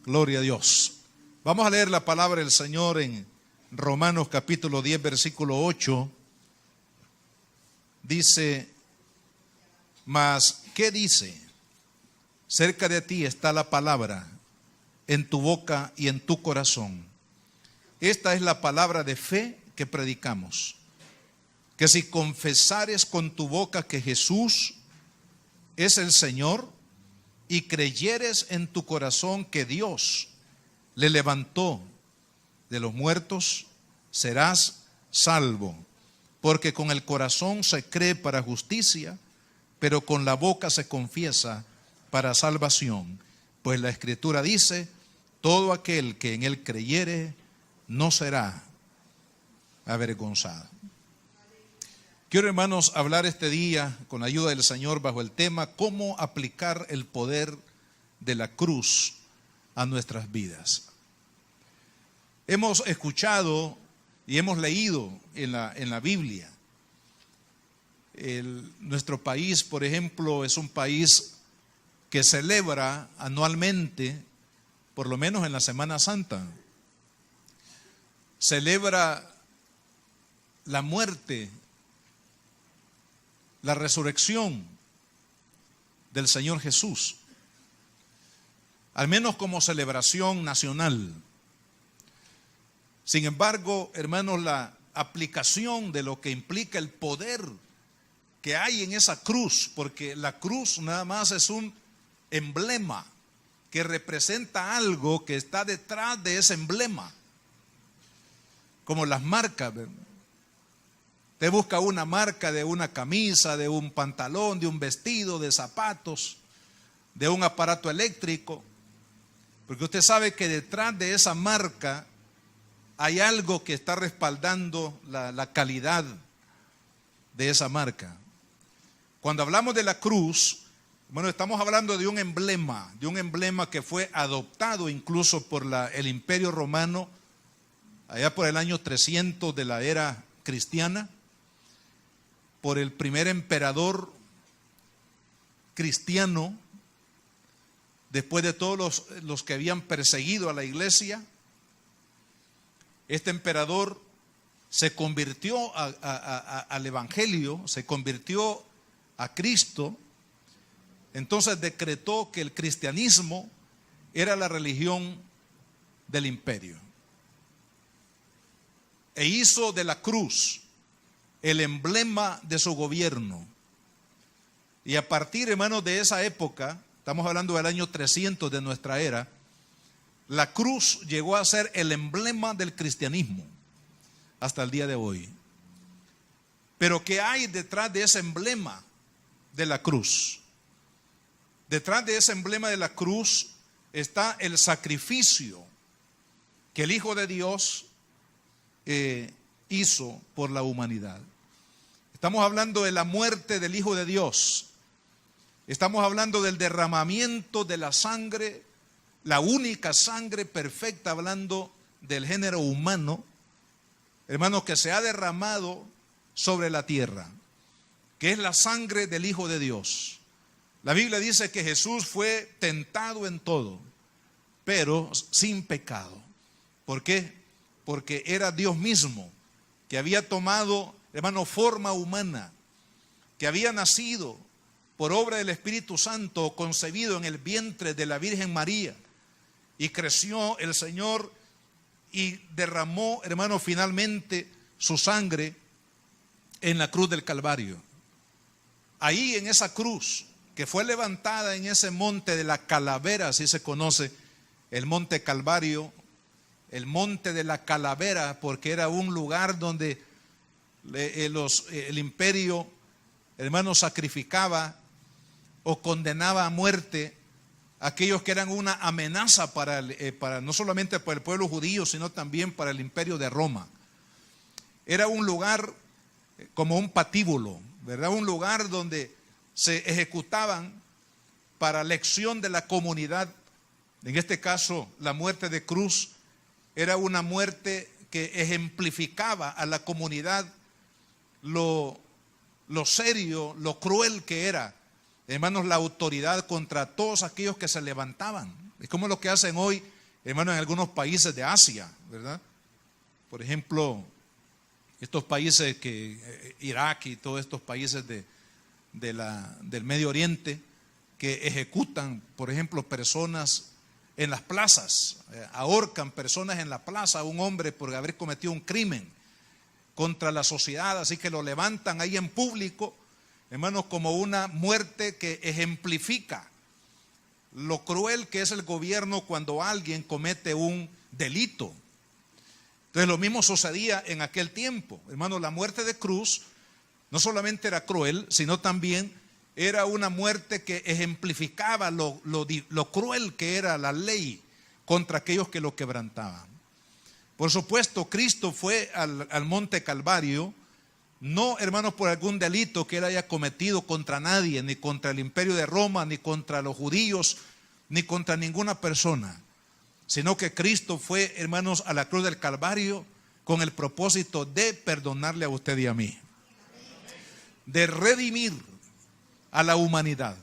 Gloria a Dios. Vamos a leer la palabra del Señor en Romanos capítulo 10, versículo 8. Dice: mas, ¿qué dice? Cerca de ti está la palabra, en tu boca y en tu corazón. Esta es la palabra de fe que predicamos. Que si confesares con tu boca que Jesús es el Señor, y creyeres en tu corazón que Dios le levantó de los muertos, serás salvo. Porque con el corazón se cree para justicia, pero con la boca se confiesa para salvación. Pues la Escritura dice: todo aquel que en él creyere no será avergonzado. Quiero, hermanos, hablar este día con la ayuda del Señor bajo el tema: cómo aplicar el poder de la cruz a nuestras vidas. Hemos escuchado y hemos leído en la Biblia. Nuestro país, por ejemplo, es un país que celebra anualmente, por lo menos en la Semana Santa, celebra la muerte, la resurrección del Señor Jesús, al menos como celebración nacional. Sin embargo, hermanos, la aplicación de lo que implica el poder que hay en esa cruz, porque la cruz nada más es un emblema que representa algo que está detrás de ese emblema, como las marcas, ¿verdad? Te busca una marca de una camisa, de un pantalón, de un vestido, de zapatos, de un aparato eléctrico, porque usted sabe que detrás de esa marca hay algo que está respaldando la calidad de esa marca. Cuando hablamos de la cruz, bueno, estamos hablando de un emblema que fue adoptado incluso por el Imperio Romano, allá por el año 300 de la era cristiana, por el primer emperador cristiano, después de todos los que habían perseguido a la iglesia. Este emperador se convirtió al evangelio, se convirtió a Cristo. Entonces decretó que el cristianismo era la religión del imperio, e hizo de la cruz el emblema de su gobierno. Y a partir, hermanos, de esa época, estamos hablando del año 300 de nuestra era, la cruz llegó a ser el emblema del cristianismo hasta el día de hoy. Pero ¿qué hay detrás de ese emblema de la cruz? Detrás de ese emblema de la cruz está el sacrificio que el Hijo de Dios hizo por la humanidad. Estamos hablando de la muerte del Hijo de Dios. Estamos hablando del derramamiento de la sangre, la única sangre perfecta, hablando del género humano, hermanos, que se ha derramado sobre la tierra, que es la sangre del Hijo de Dios. La Biblia dice que Jesús fue tentado en todo, pero sin pecado. ¿Por qué? Porque era Dios mismo, que había tomado, hermano, forma humana, que había nacido por obra del Espíritu Santo, concebido en el vientre de la Virgen María, y creció el Señor y derramó, hermano, finalmente su sangre en la cruz del Calvario. Ahí en esa cruz, que fue levantada en ese monte de la calavera, así se conoce el monte Calvario, el monte de la calavera, porque era un lugar donde el imperio, hermano, sacrificaba o condenaba a muerte a aquellos que eran una amenaza para no solamente para el pueblo judío, sino también para el imperio de Roma. Era un lugar como un patíbulo, ¿verdad? Un lugar donde se ejecutaban para lección de la comunidad. En este caso, la muerte de cruz era una muerte que ejemplificaba a la comunidad lo lo serio, lo cruel que era, hermanos, la autoridad contra todos aquellos que se levantaban. Es como lo que hacen hoy, hermanos, en algunos países de Asia, ¿verdad? Por ejemplo, estos países que Irak y todos estos países del Medio Oriente, que ejecutan, por ejemplo, personas en las plazas, ahorcan personas en la plaza a un hombre por haber cometido un crimen contra la sociedad, así que lo levantan ahí en público, hermanos, como una muerte que ejemplifica lo cruel que es el gobierno cuando alguien comete un delito. Entonces lo mismo sucedía en aquel tiempo, hermanos. La muerte de cruz no solamente era cruel, sino también era una muerte que ejemplificaba lo cruel que era la ley contra aquellos que lo quebrantaban. Por supuesto, Cristo fue al monte Calvario, no, hermanos, por algún delito que él haya cometido contra nadie, ni contra el imperio de Roma, ni contra los judíos, ni contra ninguna persona, sino que Cristo fue, hermanos, a la cruz del Calvario con el propósito de perdonarle a usted y a mí, de redimir a la humanidad.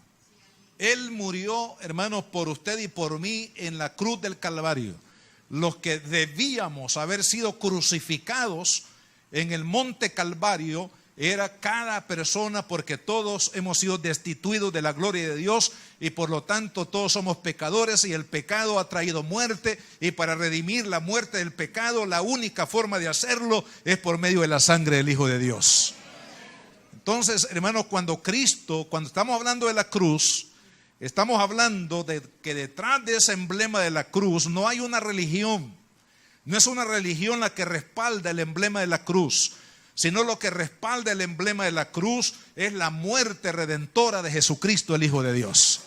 Él murió, hermanos, por usted y por mí en la cruz del Calvario. Los que debíamos haber sido crucificados en el monte Calvario era cada persona, porque todos hemos sido destituidos de la gloria de Dios y por lo tanto todos somos pecadores, y el pecado ha traído muerte, y para redimir la muerte del pecado la única forma de hacerlo es por medio de la sangre del Hijo de Dios. Entonces, hermanos, cuando estamos hablando de la cruz, estamos hablando de que detrás de ese emblema de la cruz no hay una religión. No es una religión la que respalda el emblema de la cruz, sino lo que respalda el emblema de la cruz es la muerte redentora de Jesucristo, el Hijo de Dios.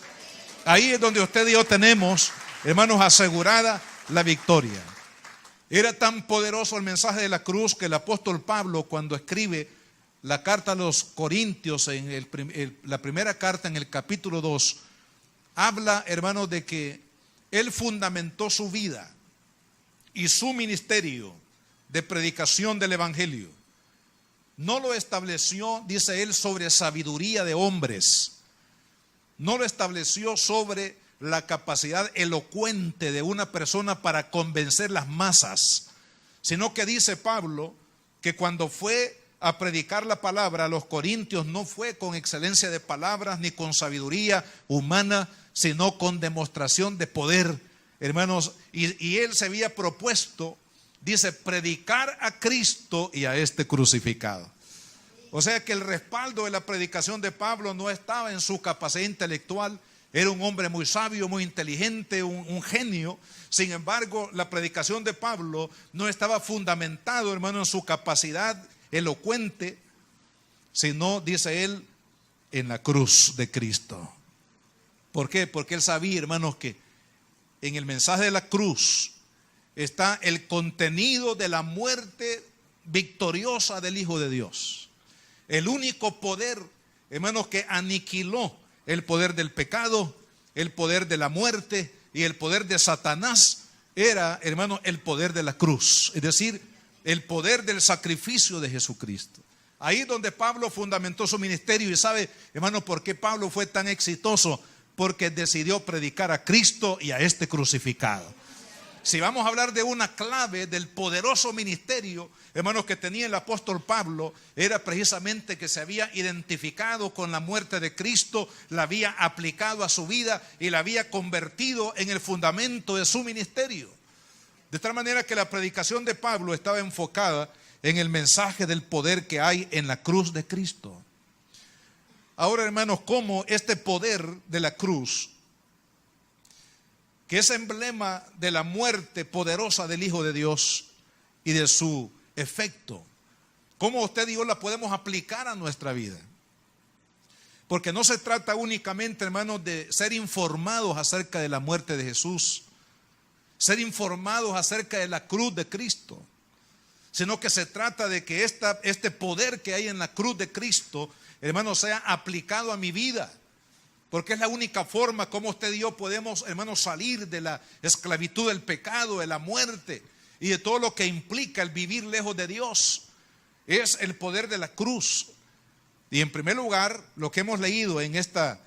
Ahí es donde usted y yo tenemos, hermanos, asegurada la victoria. Era tan poderoso el mensaje de la cruz que el apóstol Pablo, cuando escribe la carta a los Corintios, en la primera carta, en el capítulo 2, habla, hermanos, de que él fundamentó su vida y su ministerio de predicación del evangelio. No lo estableció, dice él, sobre sabiduría de hombres. No lo estableció sobre la capacidad elocuente de una persona para convencer las masas, sino que dice Pablo que cuando fue a predicar la palabra a los corintios no fue con excelencia de palabras ni con sabiduría humana, sino con demostración de poder, hermanos. Y él se había propuesto, dice, predicar a Cristo y a este crucificado. O sea que el respaldo de la predicación de Pablo no estaba en su capacidad intelectual. Era un hombre muy sabio, muy inteligente, un genio. Sin embargo, la predicación de Pablo no estaba fundamentado, hermano, en su capacidad elocuente, sino, dice él, en la cruz de Cristo. ¿Por qué? Porque él sabía, hermanos, que en el mensaje de la cruz está el contenido de la muerte victoriosa del Hijo de Dios. El único poder, hermanos, que aniquiló el poder del pecado, el poder de la muerte y el poder de Satanás era, hermanos, el poder de la cruz, es decir, el poder del sacrificio de Jesucristo. Ahí es donde Pablo fundamentó su ministerio. Y sabe, hermano, ¿por qué Pablo fue tan exitoso? Porque decidió predicar a Cristo y a este crucificado. Si vamos a hablar de una clave del poderoso ministerio, hermanos, que tenía el apóstol Pablo, era precisamente que se había identificado con la muerte de Cristo, la había aplicado a su vida y la había convertido en el fundamento de su ministerio. De tal manera que la predicación de Pablo estaba enfocada en el mensaje del poder que hay en la cruz de Cristo. Ahora, hermanos, cómo este poder de la cruz, que es emblema de la muerte poderosa del Hijo de Dios y de su efecto, cómo usted y yo la podemos aplicar a nuestra vida. Porque no se trata únicamente, hermanos, de ser informados acerca de la muerte de Jesús, ser informados acerca de la cruz de Cristo, sino que se trata de que este poder que hay en la cruz de Cristo, hermanos, sea aplicado a mi vida. Porque es la única forma como usted y yo podemos, hermanos, salir de la esclavitud del pecado, de la muerte y de todo lo que implica el vivir lejos de Dios. Es el poder de la cruz. Y en primer lugar, lo que hemos leído en esta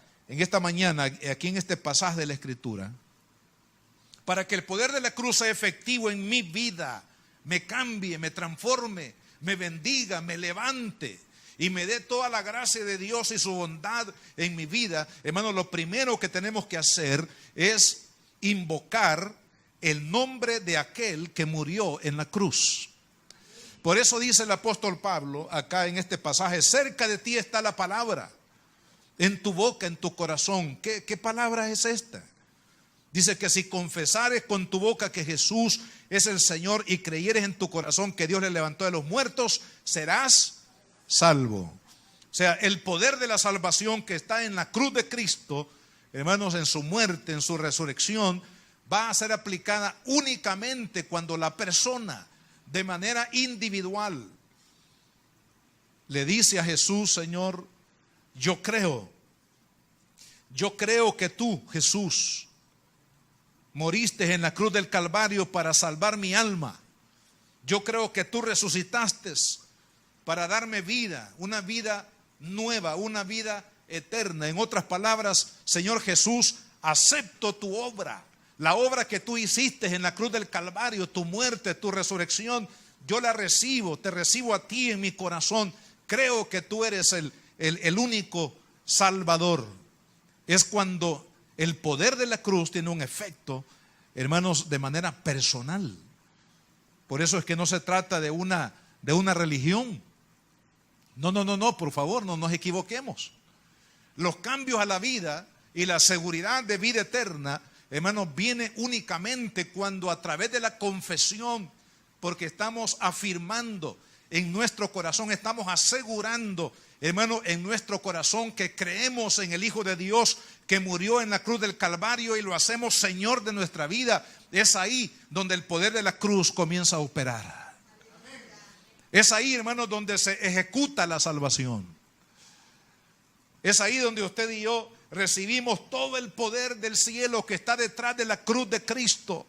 mañana, aquí en este pasaje de la Escritura, para que el poder de la cruz sea efectivo en mi vida, me cambie, me transforme, me bendiga, me levante y me dé toda la gracia de Dios y su bondad en mi vida, hermanos, lo primero que tenemos que hacer es invocar el nombre de aquel que murió en la cruz. Por eso dice el apóstol Pablo acá en este pasaje: cerca de ti está la palabra, en tu boca, en tu corazón. ¿Qué palabra es esta? Dice que si confesares con tu boca que Jesús es el Señor y creyeres en tu corazón que Dios le levantó de los muertos, serás salvo. O sea, el poder de la salvación que está en la cruz de Cristo, hermanos, en su muerte, en su resurrección, va a ser aplicada únicamente cuando la persona, de manera individual, le dice a Jesús: Señor, yo creo que tú, Jesús, moriste en la cruz del Calvario para salvar mi alma. Yo creo que tú resucitaste para darme vida, una vida nueva, una vida eterna. En otras palabras, Señor Jesús, acepto tu obra, la obra que tú hiciste en la cruz del Calvario, tu muerte, tu resurrección. Yo la recibo, te recibo a ti en mi corazón. Creo que tú eres el único Salvador. Es cuando el poder de la cruz tiene un efecto, hermanos, de manera personal. Por eso es que no se trata de una religión. No, por favor, no nos equivoquemos. Los cambios a la vida y la seguridad de vida eterna, hermanos, viene únicamente cuando a través de la confesión, porque estamos afirmando en nuestro corazón, estamos asegurando, hermano, en nuestro corazón que creemos en el Hijo de Dios que murió en la cruz del Calvario y lo hacemos Señor de nuestra vida. Es ahí donde el poder de la cruz comienza a operar. Es ahí, hermanos, donde se ejecuta la salvación. Es ahí donde usted y yo recibimos todo el poder del cielo que está detrás de la cruz de Cristo.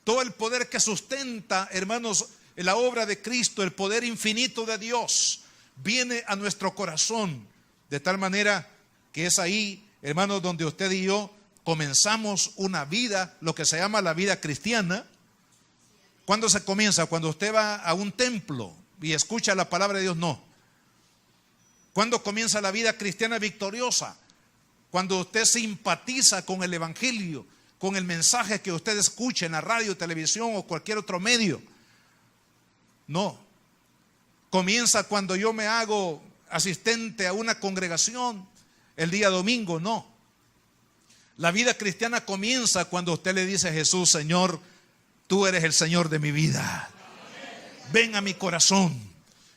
Todo el poder que sustenta, hermanos, la obra de Cristo, el poder infinito de Dios, viene a nuestro corazón. De tal manera que es ahí, hermanos, donde usted y yo comenzamos una vida, lo que se llama la vida cristiana. ¿Cuándo se comienza? Cuando usted va a un templo y escucha la palabra de Dios. No. ¿Cuándo comienza la vida cristiana victoriosa? Cuando usted simpatiza con el evangelio, con el mensaje que usted escucha en la radio, televisión o cualquier otro medio. No. Comienza cuando yo me hago asistente a una congregación el día domingo. No. La vida cristiana comienza cuando usted le dice a Jesús: Señor, tú eres el Señor de mi vida. Ven a mi corazón.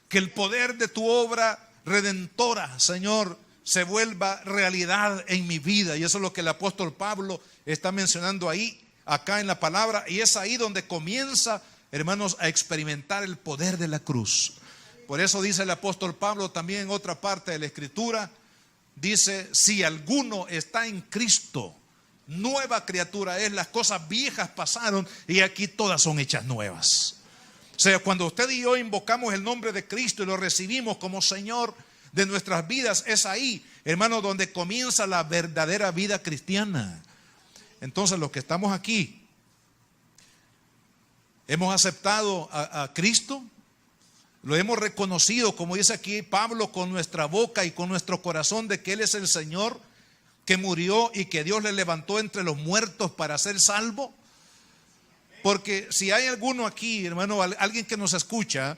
Que el poder de tu obra redentora, Señor, se vuelva realidad en mi vida. Y eso es lo que el apóstol Pablo está mencionando ahí, acá en la palabra. Y es ahí donde comienza, hermanos, a experimentar el poder de la cruz. Por eso dice el apóstol Pablo también en otra parte de la Escritura, dice: si alguno está en Cristo, nueva criatura es, las cosas viejas pasaron y aquí todas son hechas nuevas. O sea, cuando usted y yo invocamos el nombre de Cristo y lo recibimos como Señor de nuestras vidas, es ahí, hermanos, donde comienza la verdadera vida cristiana. Entonces, los que estamos aquí, hemos aceptado a Cristo, lo hemos reconocido, como dice aquí Pablo, con nuestra boca y con nuestro corazón, de que Él es el Señor, que murió y que Dios le levantó entre los muertos para ser salvo. Porque si hay alguno aquí, hermano, alguien que nos escucha,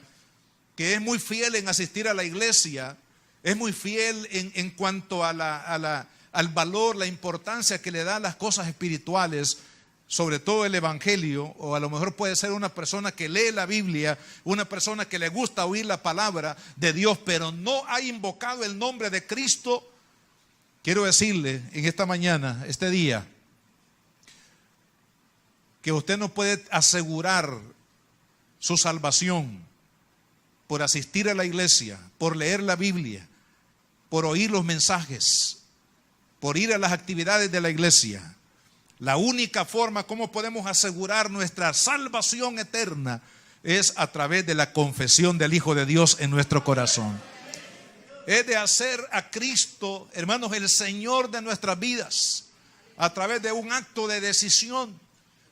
que es muy fiel en asistir a la iglesia, es muy fiel en cuanto al valor, la importancia que le da a las cosas espirituales, sobre todo el evangelio, o a lo mejor puede ser una persona que lee la Biblia, una persona que le gusta oír la palabra de Dios, pero no ha invocado el nombre de Cristo. Quiero decirle en esta mañana, este día, que usted no puede asegurar su salvación por asistir a la iglesia, por leer la Biblia, por oír los mensajes, por ir a las actividades de la iglesia. La única forma como podemos asegurar nuestra salvación eterna es a través de la confesión del Hijo de Dios en nuestro corazón. es de hacer a Cristo, hermanos, el Señor de nuestras vidas, a través de un acto de decisión,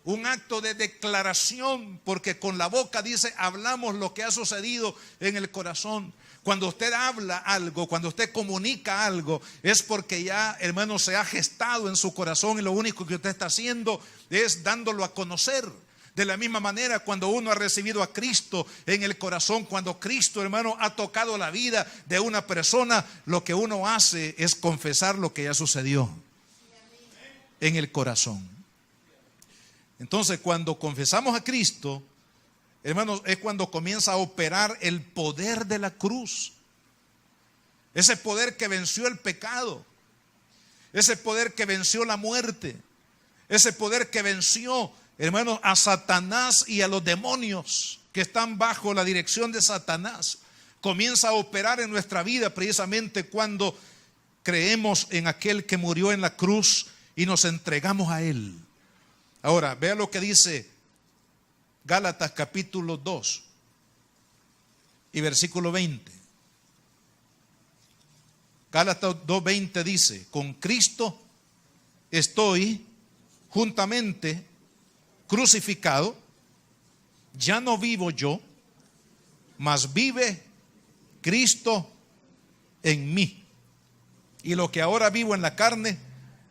un acto de declaración, porque con la boca, dice, hablamos lo que ha sucedido en el corazón. Cuando usted habla algo, cuando usted comunica algo, es porque ya, hermano, se ha gestado en su corazón, y lo único que usted está haciendo es dándolo a conocer. De la misma manera, cuando uno ha recibido a Cristo en el corazón, cuando Cristo, hermano, ha tocado la vida de una persona, lo que uno hace es confesar lo que ya sucedió en el corazón. Entonces, cuando confesamos a Cristo, hermanos, es cuando comienza a operar el poder de la cruz. Ese poder que venció el pecado, ese poder que venció la muerte, ese poder que venció, hermanos, a Satanás y a los demonios que están bajo la dirección de Satanás, comienza a operar en nuestra vida precisamente cuando creemos en aquel que murió en la cruz y nos entregamos a Él. Ahora, vea lo que dice Gálatas capítulo 2 y versículo 20. Gálatas 2:20 dice: con Cristo estoy juntamente crucificado, ya no vivo yo, mas vive Cristo en mí. Y lo que ahora vivo en la carne,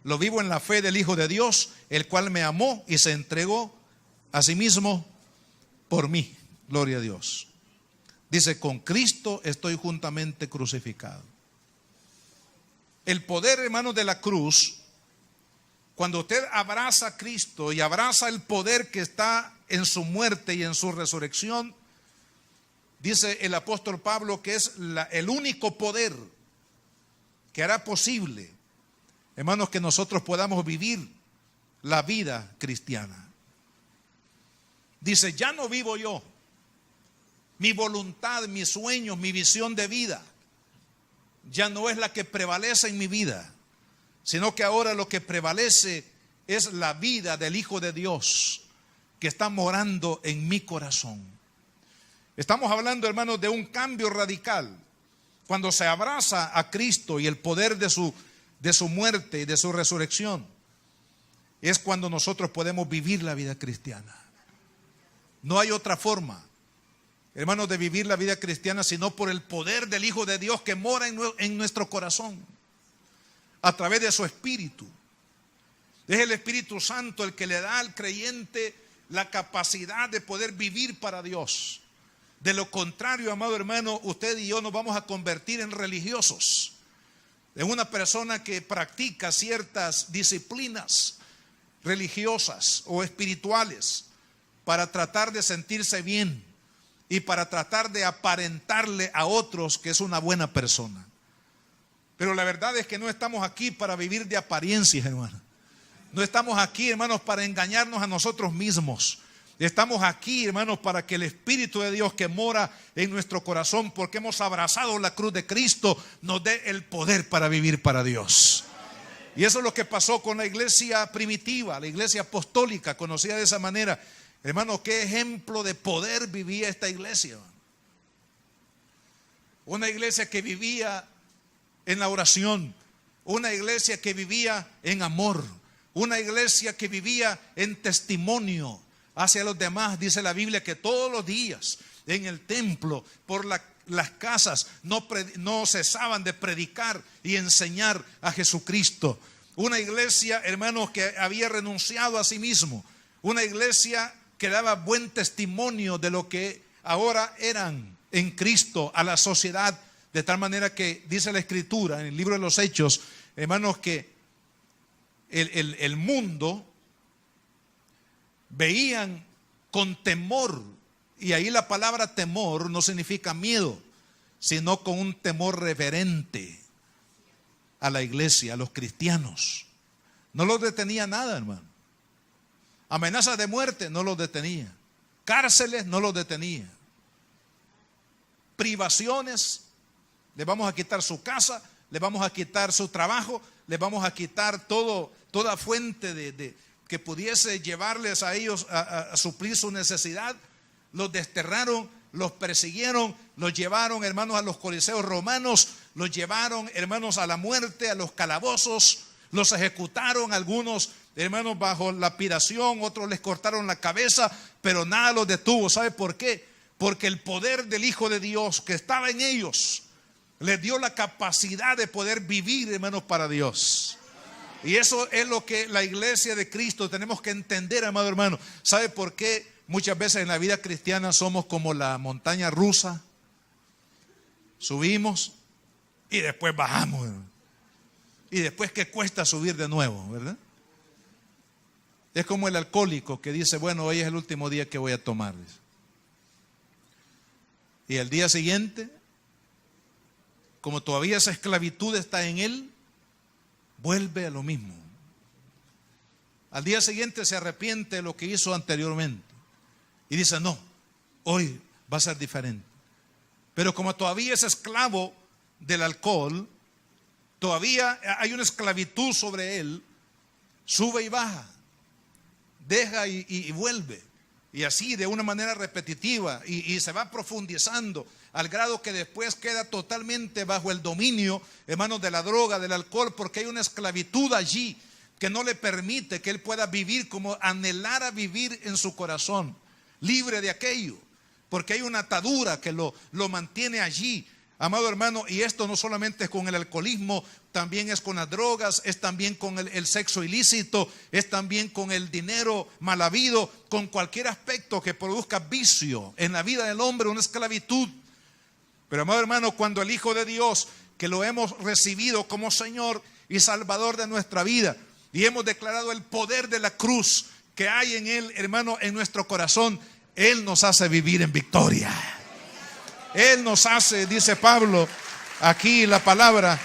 lo vivo en la fe del Hijo de Dios, el cual me amó y se entregó a sí mismo por mí. Gloria a Dios. Dice: con Cristo estoy juntamente crucificado. El poder, hermanos, de la cruz, cuando usted abraza a Cristo y abraza el poder que está en su muerte y en su resurrección, dice el apóstol Pablo que es el único poder que hará posible, hermanos, que nosotros podamos vivir la vida cristiana. Dice: ya no vivo yo, mi voluntad, mis sueños, mi visión de vida ya no es la que prevalece en mi vida, sino que ahora lo que prevalece es la vida del Hijo de Dios que está morando en mi corazón. Estamos hablando, hermanos, de un cambio radical. Cuando se abraza a Cristo y el poder de su muerte y de su resurrección, es cuando nosotros podemos vivir la vida cristiana. No hay otra forma, hermanos, de vivir la vida cristiana sino por el poder del Hijo de Dios que mora en nuestro corazón a través de su Espíritu. Es el Espíritu Santo el que le da al creyente la capacidad de poder vivir para Dios. De lo contrario, amado hermano, usted y yo nos vamos a convertir en religiosos, en una persona que practica ciertas disciplinas religiosas o espirituales para tratar de sentirse bien y para tratar de aparentarle a otros que es una buena persona. Pero la verdad es que no estamos aquí para vivir de apariencias, hermano. No estamos aquí, hermanos, para engañarnos a nosotros mismos. Estamos aquí, hermanos, para que el Espíritu de Dios que mora en nuestro corazón, porque hemos abrazado la cruz de Cristo, nos dé el poder para vivir para Dios. Y eso es lo que pasó con la iglesia primitiva, la iglesia apostólica, conocida de esa manera. Hermanos, qué ejemplo de poder vivía esta iglesia. Una iglesia que vivía en la oración, una iglesia que vivía en amor, una iglesia que vivía en testimonio hacia los demás. Dice la Biblia que todos los días en el templo, por las casas, no cesaban de predicar y enseñar a Jesucristo. Una iglesia, hermanos, que había renunciado a sí mismo. Una iglesia que daba buen testimonio de lo que ahora eran en Cristo a la sociedad, de tal manera que dice la Escritura en el libro de los Hechos, hermanos, que el mundo veían con temor, y ahí la palabra temor no significa miedo, sino con un temor reverente a la iglesia, a los cristianos. No los detenía nada, hermano. Amenazas de muerte no los detenía. Cárceles no los detenía. Privaciones, le vamos a quitar su casa, le vamos a quitar su trabajo, le vamos a quitar toda fuente que pudiese llevarles a ellos a suplir su necesidad. Los desterraron, los persiguieron, los llevaron, hermanos, a los coliseos romanos, los llevaron, hermanos, a la muerte, a los calabozos, los ejecutaron, algunos, hermanos, bajo lapidación, otros les cortaron la cabeza, pero nada los detuvo. ¿Sabe por qué? Porque el poder del Hijo de Dios que estaba en ellos les dio la capacidad de poder vivir, hermanos, para Dios. Y eso es lo que la iglesia de Cristo tenemos que entender, amado hermano. ¿Sabe por qué muchas veces en la vida cristiana somos como la montaña rusa? Subimos y después bajamos. Y después que cuesta subir de nuevo, ¿verdad? Es como el alcohólico que dice, bueno, hoy es el último día que voy a tomar. Y el día siguiente, como todavía esa esclavitud está en él, vuelve a lo mismo. Al día siguiente se arrepiente de lo que hizo anteriormente y dice, no, hoy va a ser diferente. Pero como todavía es esclavo del alcohol, todavía hay una esclavitud sobre él, sube y baja, deja y vuelve. Y así de una manera repetitiva y se va profundizando al grado que después queda totalmente bajo el dominio, hermanos, de la droga, del alcohol, porque hay una esclavitud allí que no le permite que él pueda vivir como anhelara vivir en su corazón, libre de aquello, porque hay una atadura que lo mantiene allí. Amado hermano, y esto no solamente es con el alcoholismo, también es con las drogas, es también con el sexo ilícito, es también con el dinero mal habido, con cualquier aspecto que produzca vicio en la vida del hombre, una esclavitud. Pero amado hermano, cuando el Hijo de Dios, que lo hemos recibido como Señor y Salvador de nuestra vida, y hemos declarado el poder de la cruz que hay en Él, hermano, en nuestro corazón, Él nos hace vivir en victoria. Él nos hace, dice Pablo, aquí la palabra,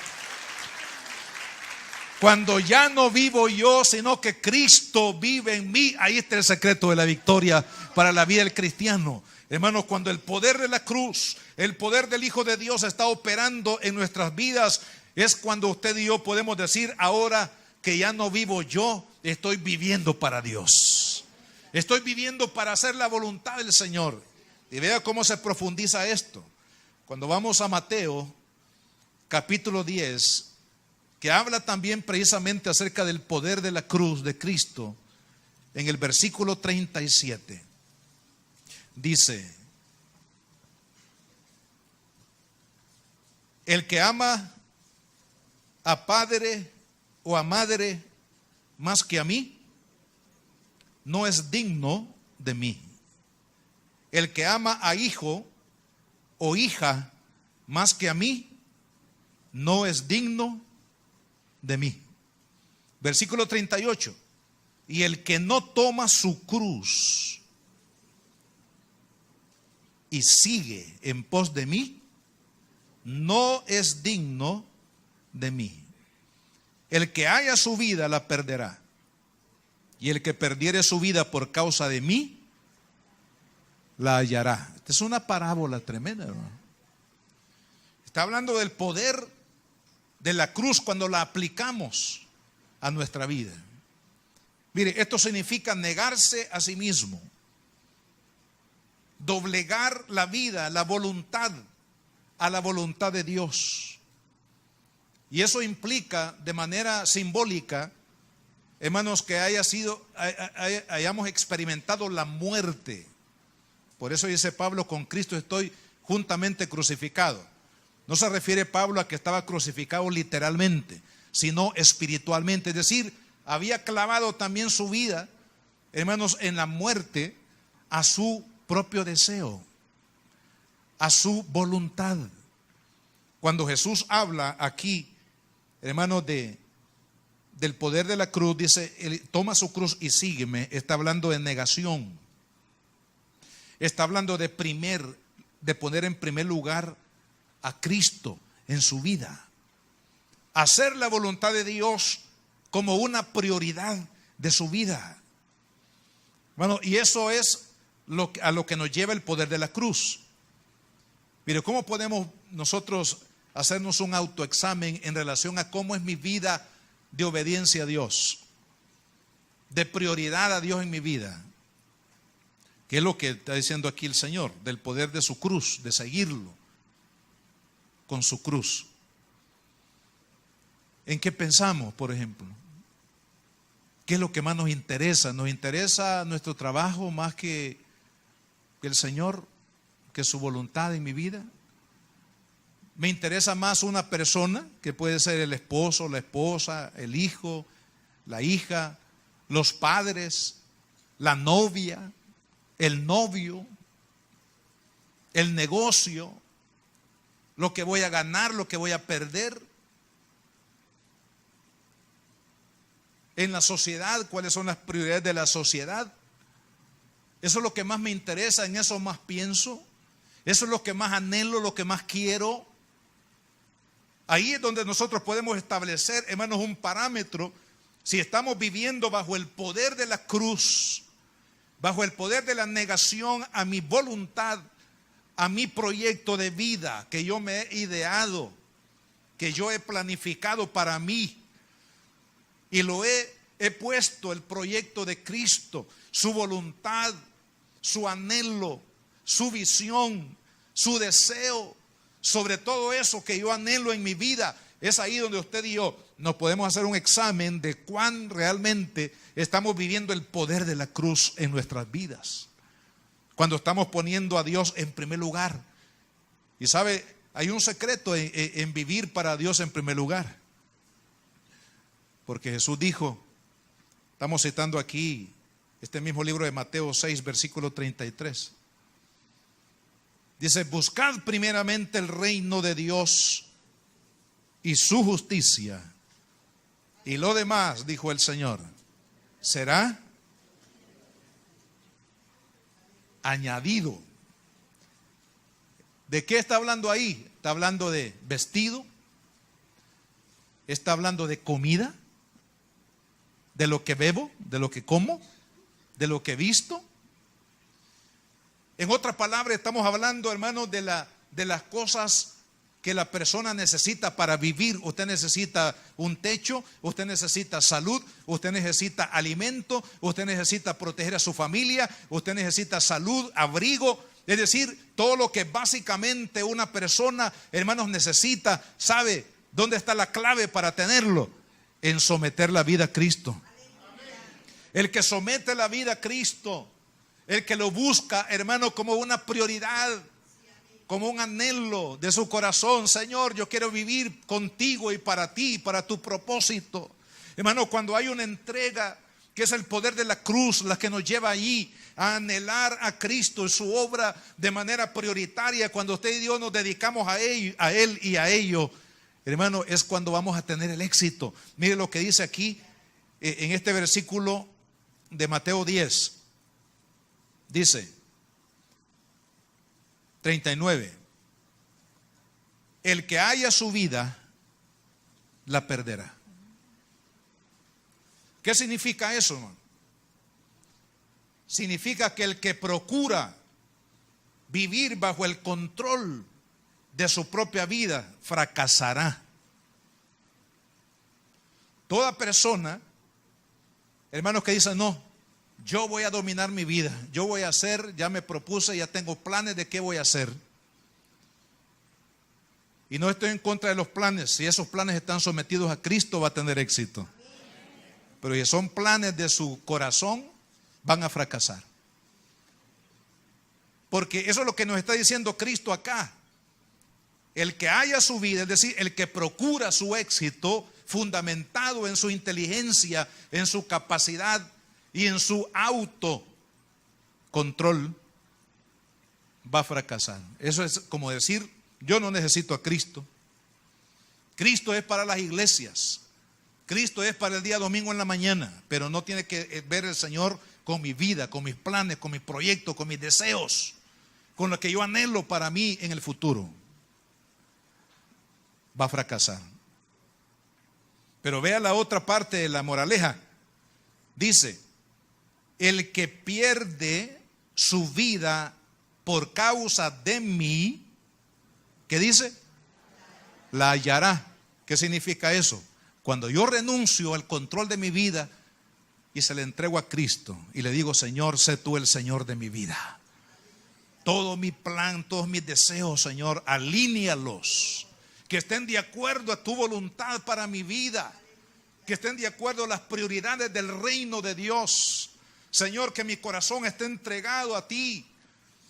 cuando ya no vivo yo, sino que Cristo vive en mí. Ahí está el secreto de la victoria para la vida del cristiano. Hermanos, cuando el poder de la cruz, el poder del Hijo de Dios está operando en nuestras vidas, es cuando usted y yo podemos decir, ahora que ya no vivo yo, estoy viviendo para Dios. Estoy viviendo para hacer la voluntad del Señor. Y vea cómo se profundiza esto. Cuando vamos a Mateo, capítulo 10, que habla también precisamente acerca del poder de la cruz de Cristo, en el versículo 37, dice, el que ama a padre o a madre más que a mí, no es digno de mí. El que ama a hijo o hija más que a mí, no es digno de mí. Versículo 38. Y el que no toma su cruz y sigue en pos de mí, no es digno de mí. El que haya su vida la perderá, y el que perdiere su vida por causa de mí, la hallará. Esta es una parábola tremenda, hermano. Está hablando del poder de la cruz cuando la aplicamos a nuestra vida. Mire, esto significa negarse a sí mismo, doblegar la vida, la voluntad, a la voluntad de Dios. Y eso implica de manera simbólica, hermanos, que hayamos experimentado la muerte. Por eso dice Pablo, con Cristo estoy juntamente crucificado. No se refiere Pablo a que estaba crucificado literalmente, sino espiritualmente. Es decir, había clavado también su vida, hermanos, en la muerte a su propio deseo, a su voluntad. Cuando Jesús habla aquí, hermanos, del poder de la cruz, dice, él toma su cruz y sígueme, está hablando de negación. Está hablando de poner en primer lugar a Cristo en su vida. Hacer la voluntad de Dios como una prioridad de su vida. Bueno, y eso es a lo que nos lleva el poder de la cruz. Mire, ¿cómo podemos nosotros hacernos un autoexamen en relación a cómo es mi vida de obediencia a Dios, de prioridad a Dios en mi vida? ¿Qué es lo que está diciendo aquí el Señor? Del poder de su cruz, de seguirlo con su cruz. ¿En qué pensamos, por ejemplo? ¿Qué es lo que más nos interesa? ¿Nos interesa nuestro trabajo más que el Señor, que su voluntad en mi vida? ¿Me interesa más una persona, que puede ser el esposo, la esposa, el hijo, la hija, los padres, la novia, el novio, el negocio, lo que voy a ganar, lo que voy a perder? En la sociedad, ¿cuáles son las prioridades de la sociedad? Eso es lo que más me interesa, en eso más pienso. Eso es lo que más anhelo, lo que más quiero. Ahí es donde nosotros podemos establecer, hermanos, un parámetro. Si estamos viviendo bajo el poder de la cruz, bajo el poder de la negación a mi voluntad, a mi proyecto de vida que yo me he ideado, que yo he planificado para mí, y lo he puesto el proyecto de Cristo, su voluntad, su anhelo, su visión, su deseo, sobre todo eso que yo anhelo en mi vida. Es ahí donde usted y yo nos podemos hacer un examen de cuán realmente estamos viviendo el poder de la cruz en nuestras vidas. Cuando estamos poniendo a Dios en primer lugar. Y sabe, hay un secreto en vivir para Dios en primer lugar. Porque Jesús dijo, estamos citando aquí este mismo libro de Mateo 6, versículo 33. Dice, buscad primeramente el reino de Dios y su justicia, y lo demás, dijo el Señor, será añadido. ¿De qué está hablando ahí? Está hablando de vestido, está hablando de comida, de lo que bebo, de lo que como, de lo que visto. En otras palabras, estamos hablando, hermanos, de las cosas que la persona necesita para vivir. Usted necesita un techo, usted necesita salud, usted necesita alimento, usted necesita proteger a su familia, usted necesita salud, abrigo. Es decir, todo lo que básicamente una persona, hermanos, necesita. ¿Sabe dónde está la clave para tenerlo? En someter la vida a Cristo. El que somete la vida a Cristo, el que lo busca, hermano, como una prioridad, como un anhelo de su corazón. Señor, yo quiero vivir contigo y para ti, para tu propósito. Hermano, cuando hay una entrega, que es el poder de la cruz, la que nos lleva allí a anhelar a Cristo y su obra de manera prioritaria, cuando usted y Dios nos dedicamos a Él y a ello, hermano, es cuando vamos a tener el éxito. Mire lo que dice aquí en este versículo de Mateo 10. Dice 39: el que haya su vida la perderá. ¿Qué significa eso, hermano? Significa que el que procura vivir bajo el control de su propia vida fracasará. Toda persona, hermanos, que dicen, no, yo voy a dominar mi vida, yo voy a hacer, ya me propuse, ya tengo planes de qué voy a hacer. Y no estoy en contra de los planes. Si esos planes están sometidos a Cristo, va a tener éxito. Pero si son planes de su corazón, van a fracasar. Porque eso es lo que nos está diciendo Cristo acá. El que haya su vida, es decir, el que procura su éxito fundamentado en su inteligencia, en su capacidad y en su autocontrol, va a fracasar. Eso es como decir, yo no necesito a Cristo. Cristo es para las iglesias. Cristo es para el día domingo en la mañana, pero no tiene que ver el Señor con mi vida, con mis planes, con mis proyectos, con mis deseos, con lo que yo anhelo para mí en el futuro. Va a fracasar. Pero vea la otra parte de la moraleja. Dice, el que pierde su vida por causa de mí, ¿qué dice? La hallará. ¿Qué significa eso? Cuando yo renuncio al control de mi vida y se le entrego a Cristo y le digo, Señor, sé tú el Señor de mi vida. Todo mi plan, todos mis deseos, Señor, alínealos que estén de acuerdo a tu voluntad para mi vida, que estén de acuerdo a las prioridades del reino de Dios. Señor, que mi corazón esté entregado a ti.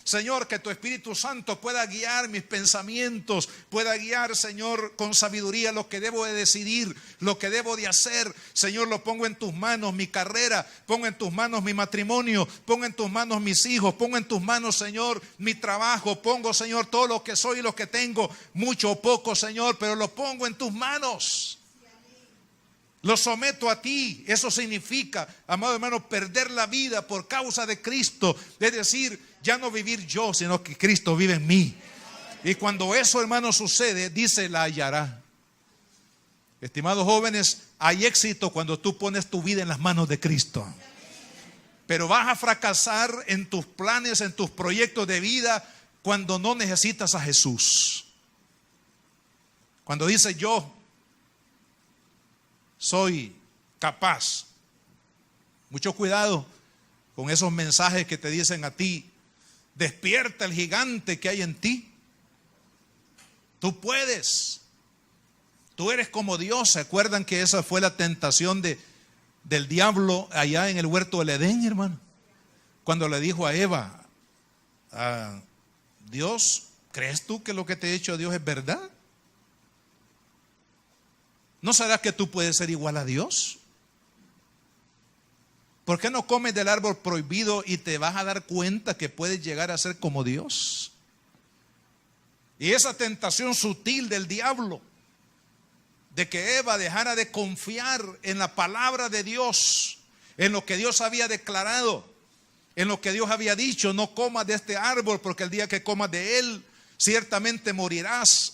Señor, que tu Espíritu Santo pueda guiar mis pensamientos, pueda guiar, Señor, con sabiduría lo que debo de decidir, lo que debo de hacer. Señor, lo pongo en tus manos, mi carrera, pongo en tus manos mi matrimonio, pongo en tus manos mis hijos, pongo en tus manos, Señor, mi trabajo, pongo, Señor, todo lo que soy y lo que tengo, mucho o poco, Señor, pero lo pongo en tus manos. Lo someto a ti. Eso significa, amado hermano, perder la vida por causa de Cristo. Es decir, ya no vivir yo, sino que Cristo vive en mí. Y cuando eso, hermano, sucede, dice, la hallará. Estimados jóvenes, hay éxito cuando tú pones tu vida en las manos de Cristo. Pero vas a fracasar en tus planes, en tus proyectos de vida, cuando no necesitas a Jesús. Cuando dice yo soy capaz. Mucho cuidado con esos mensajes que te dicen a ti: despierta el gigante que hay en ti. Tú puedes. Tú eres como Dios. ¿Se acuerdan que esa fue la tentación del diablo allá en el huerto del Edén, hermano? Cuando le dijo a Eva: Dios, ¿crees tú que lo que te he hecho Dios es verdad? ¿No será que tú puedes ser igual a Dios? ¿Por qué no comes del árbol prohibido y te vas a dar cuenta que puedes llegar a ser como Dios? Y esa tentación sutil del diablo, de que Eva dejara de confiar en la palabra de Dios, en lo que Dios había declarado, en lo que Dios había dicho: no comas de este árbol, porque el día que comas de él, ciertamente morirás.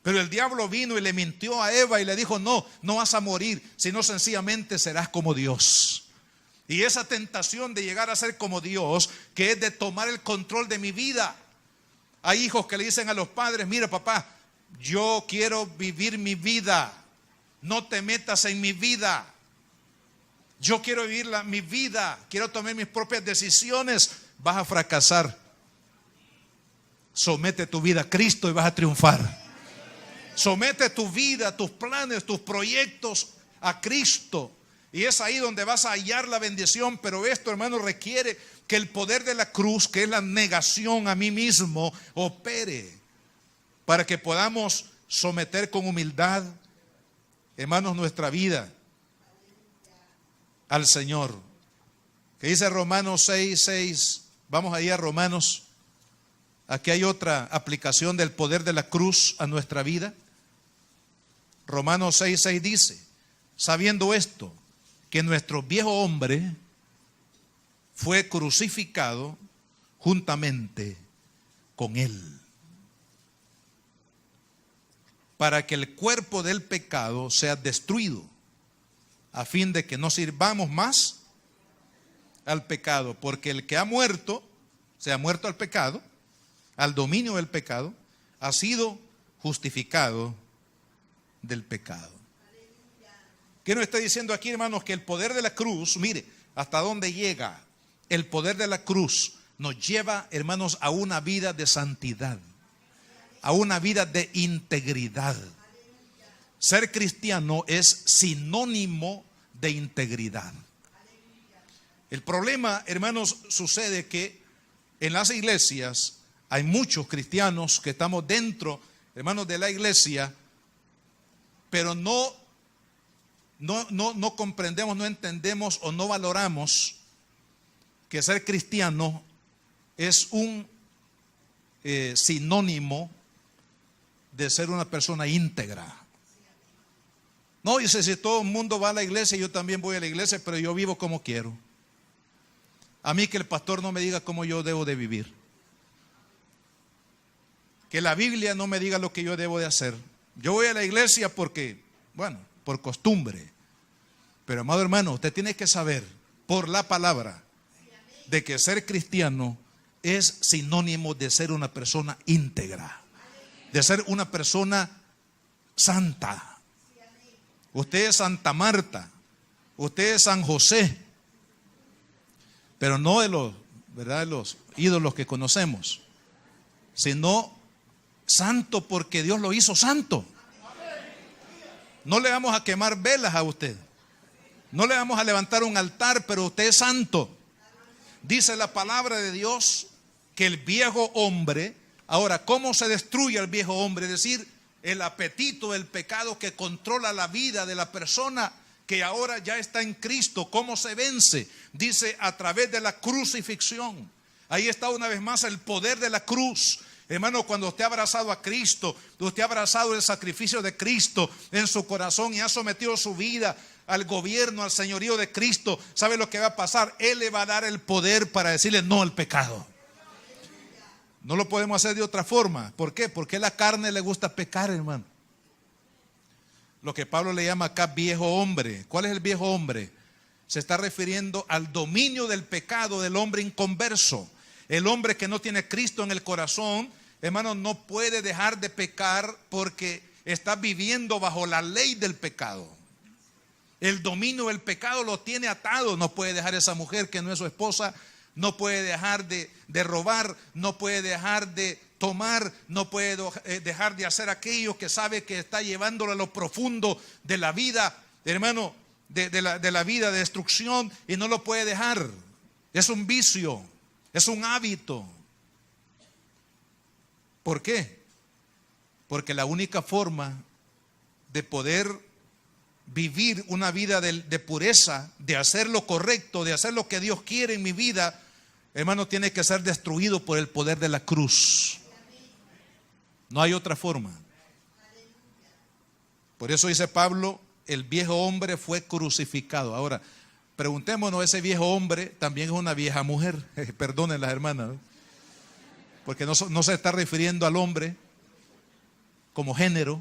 Pero el diablo vino y le mintió a Eva y le dijo: no vas a morir, sino sencillamente serás como Dios. Y esa tentación de llegar a ser como Dios, que es de tomar el control de mi vida. Hay hijos que le dicen a los padres: mira, papá, yo quiero vivir mi vida, no te metas en mi vida. Yo quiero vivir mi vida, quiero tomar mis propias decisiones. Vas a fracasar. Somete tu vida a Cristo y vas a triunfar. Somete tu vida, tus planes, tus proyectos a Cristo. Y es ahí donde vas a hallar la bendición. Pero esto, hermano, requiere que el poder de la cruz, que es la negación a mí mismo, opere para que podamos someter con humildad, hermanos, nuestra vida al Señor. Que dice Romanos 6:6. Vamos ahí a Romanos. Aquí hay otra aplicación del poder de la cruz a nuestra vida. Romanos 6:6 dice: sabiendo esto, que nuestro viejo hombre fue crucificado juntamente con él, para que el cuerpo del pecado sea destruido, a fin de que no sirvamos más al pecado, porque el que ha muerto, se ha muerto al pecado, al dominio del pecado, ha sido justificado del pecado. ¿Qué nos está diciendo aquí, hermanos? Que el poder de la cruz, mire, hasta dónde llega. El poder de la cruz nos lleva, hermanos, a una vida de santidad, a una vida de integridad. Ser cristiano es sinónimo de integridad. El problema, hermanos, sucede que en las iglesias hay muchos cristianos que estamos dentro, hermanos, de la iglesia, pero no comprendemos, no entendemos o no valoramos que ser cristiano es un sinónimo de ser una persona íntegra. No, dice, si todo el mundo va a la iglesia, yo también voy a la iglesia, pero yo vivo como quiero. A mí que el pastor no me diga cómo yo debo de vivir. Que la Biblia no me diga lo que yo debo de hacer. Yo voy a la iglesia porque, bueno, por costumbre. Pero amado hermano, usted tiene que saber por la palabra de que ser cristiano es sinónimo de ser una persona íntegra, de ser una persona santa. Usted es Santa Marta, usted es San José, pero no de los, ¿verdad?, de los ídolos que conocemos, sino santo porque Dios lo hizo santo. No le vamos a quemar velas a usted. No le vamos a levantar un altar, pero usted es santo. Dice la palabra de Dios que el viejo hombre, ahora, ¿cómo se destruye el viejo hombre? Es decir, el apetito del pecado que controla la vida de la persona que ahora ya está en Cristo. ¿Cómo se vence? Dice, a través de la crucifixión. Ahí está una vez más el poder de la cruz. Hermano, cuando usted ha abrazado a Cristo, usted ha abrazado el sacrificio de Cristo en su corazón y ha sometido su vida al gobierno, al señorío de Cristo, ¿sabe lo que va a pasar? Él le va a dar el poder para decirle no al pecado. No lo podemos hacer de otra forma. ¿Por qué? Porque a la carne le gusta pecar, hermano. Lo que Pablo le llama acá viejo hombre. ¿Cuál es el viejo hombre? Se está refiriendo al dominio del pecado del hombre inconverso. El hombre que no tiene Cristo en el corazón, hermano, no puede dejar de pecar porque está viviendo bajo la ley del pecado. El dominio del pecado lo tiene atado. No puede dejar esa mujer que no es su esposa. No puede dejar de robar. No puede dejar de tomar. No puede dejar de hacer aquello que sabe que está llevándolo a lo profundo de la vida, hermano, de la vida de destrucción, y no lo puede dejar. Es un vicio. Es un hábito. ¿Por qué? Porque la única forma de poder vivir una vida de pureza, de hacer lo correcto, de hacer lo que Dios quiere en mi vida, hermano, tiene que ser destruido por el poder de la cruz. No hay otra forma. Por eso dice Pablo, el viejo hombre fue crucificado. Ahora, preguntémonos, ese viejo hombre también es una vieja mujer. Perdonen las hermanas, ¿no? Porque no se está refiriendo al hombre como género,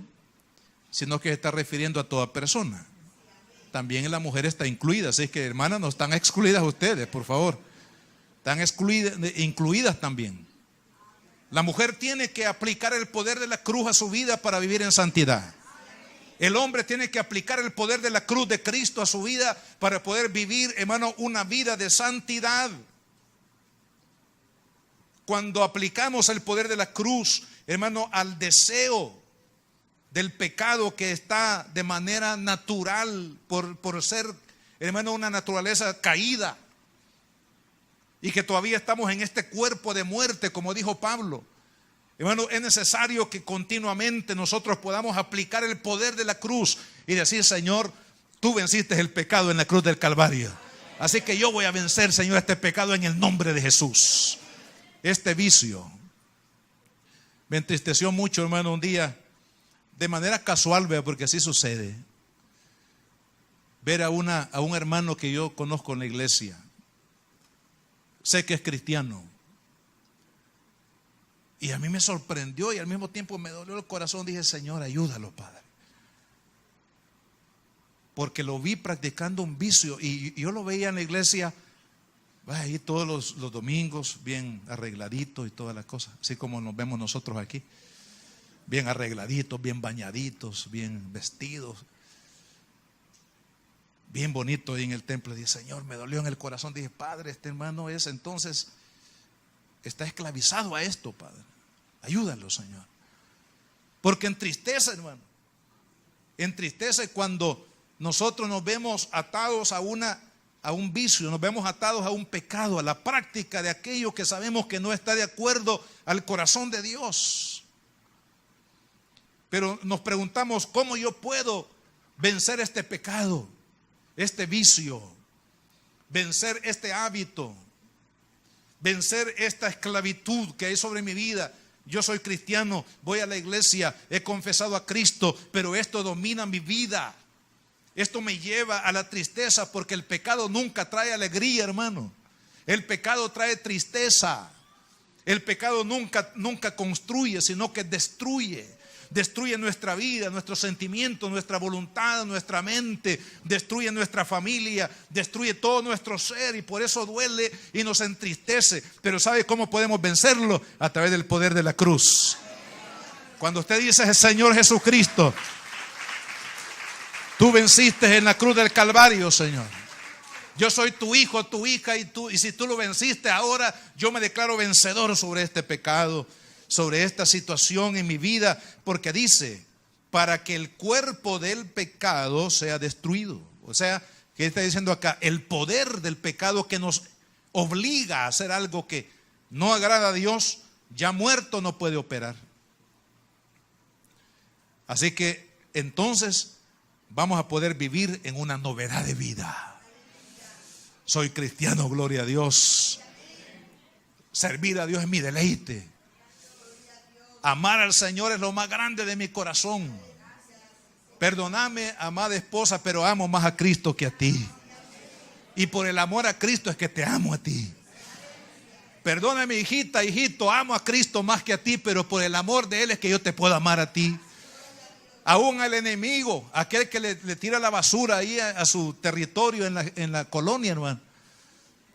sino que se está refiriendo a toda persona. También la mujer está incluida. Así que, hermanas, no están excluidas ustedes, por favor. Están incluidas también. La mujer tiene que aplicar el poder de la cruz a su vida para vivir en santidad. El hombre tiene que aplicar el poder de la cruz de Cristo a su vida para poder vivir, hermano, una vida de santidad. Cuando aplicamos el poder de la cruz, hermano, al deseo del pecado que está de manera natural por ser, hermano, una naturaleza caída, y que todavía estamos en este cuerpo de muerte, como dijo Pablo. Hermano, es necesario que continuamente nosotros podamos aplicar el poder de la cruz y decir, Señor, tú venciste el pecado en la cruz del Calvario. Así que yo voy a vencer, Señor, este pecado en el nombre de Jesús. Este vicio me entristeció mucho, hermano, un día, de manera casual, porque así sucede, ver a un hermano que yo conozco en la iglesia. Sé que es cristiano. Y a mí me sorprendió y al mismo tiempo me dolió el corazón. Dije, Señor, ayúdalo, Padre. Porque lo vi practicando un vicio y yo lo veía en la iglesia, ahí todos los domingos, bien arregladitos y todas las cosas, así como nos vemos nosotros aquí. Bien arregladitos, bien bañaditos, bien vestidos, bien bonito ahí en el templo. Dije, Señor, me dolió en el corazón. Dije, Padre, este hermano entonces está esclavizado a esto, Padre. Ayúdalo, Señor. Porque entristece, hermano. Entristece cuando nosotros nos vemos atados a un vicio, nos vemos atados a un pecado, a la práctica de aquello que sabemos que no está de acuerdo al corazón de Dios. Pero nos preguntamos, ¿cómo yo puedo vencer este pecado, este vicio, vencer este hábito, vencer esta esclavitud que hay sobre mi vida? Yo soy cristiano, voy a la iglesia, he confesado a Cristo, pero esto domina mi vida. Esto me lleva a la tristeza, porque el pecado nunca trae alegría, hermano. El pecado trae tristeza. El pecado nunca construye, sino que destruye. Destruye nuestra vida, nuestros sentimientos, nuestra voluntad, nuestra mente, destruye nuestra familia, destruye todo nuestro ser, y por eso duele y nos entristece. Pero ¿sabe cómo podemos vencerlo? A través del poder de la cruz. Cuando usted dice, Señor Jesucristo, tú venciste en la cruz del Calvario, Señor. Yo soy tu hijo, tu hija, y si tú lo venciste, ahora yo me declaro vencedor sobre este pecado, sobre esta situación en mi vida, porque dice para que el cuerpo del pecado sea destruido. O sea, ¿qué está diciendo acá? El poder del pecado que nos obliga a hacer algo que no agrada a Dios, ya muerto no puede operar. Así que entonces vamos a poder vivir en una novedad de vida. Soy cristiano, gloria a Dios. Servir a Dios es mi deleite. Amar al Señor es lo más grande de mi corazón. Perdóname, amada esposa, pero amo más a Cristo que a ti. Y por el amor a Cristo es que te amo a ti. Perdóname, hijita, hijito, amo a Cristo más que a ti, pero por el amor de Él es que yo te puedo amar a ti. Aún al enemigo, aquel que le tira la basura ahí a su territorio en la colonia, hermano.